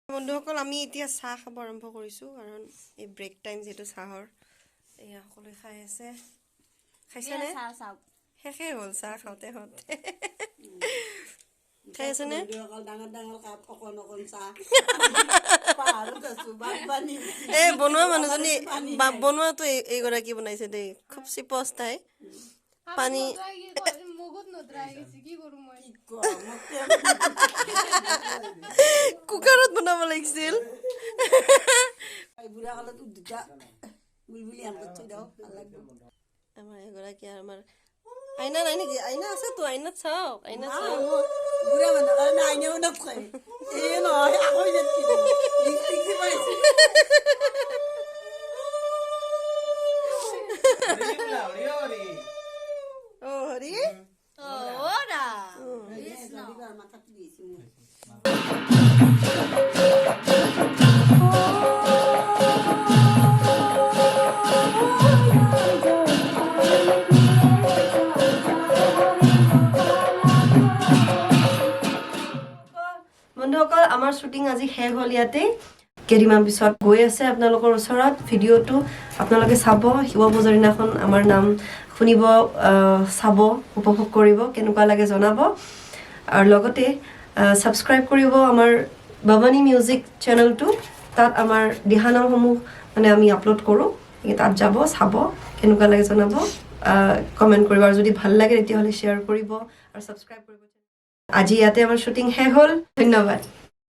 বন্ধুসকল আমি এতিয়া চাহ খাব আৰম্ভ কৰিছোঁ কাৰণ এই ব্ৰেক টাইম যেটো চাহৰ এয়া সকলোৱে খাই আছে খাইছেনে শেষে হ'ল চাহ খাওঁতে খাওঁতে খাই আছেনে ডাঙৰ ডাঙৰ কাপ অকণ অকণ চাহ পাহাৰত আছো বাবানি এই বনোৱা মানুহজনী বনোৱাটো এইগৰাকী বনাইছে দেই খুব চিপচ তাই পানী কুকাৰত বনাব লাগিছিল আমাৰ এগৰাকী আমাৰ আইনা নাই নেকি আইনা আছে তো আইনাত চাওক আইনা চাওক বুঢ়া মানুহ কাৰণে আইনাও নকয় এই নহয় আকৌ হৰি বন্ধুসকল আমাৰ শ্বুটিং আজি শেষ হ'ল ইয়াতে কেইদিনমান পিছত গৈ আছে আপোনালোকৰ ওচৰত ভিডিঅ'টো আপোনালোকে চাব শিৱ পূজাৰ দিনাখন আমাৰ নাম শুনিব চাব উপভোগ কৰিব কেনেকুৱা লাগে জনাব আৰু লগতে সাবস্ক্ৰাইব কৰিব আমাৰ বাবানি মিউজিক চেনেলটো তাত আমাৰ দিহানামসমূহ মানে আমি আপলোড কৰোঁ তাত যাব চাব কেনেকুৱা লাগে জনাব কমেণ্ট কৰিব আৰু যদি ভাল লাগে তেতিয়াহ'লে শ্বেয়াৰ কৰিব আৰু সাবস্ক্ৰাইব কৰিব আজি ইয়াতে আমাৰ শ্বুটিং শেষ হ'ল ধন্যবাদ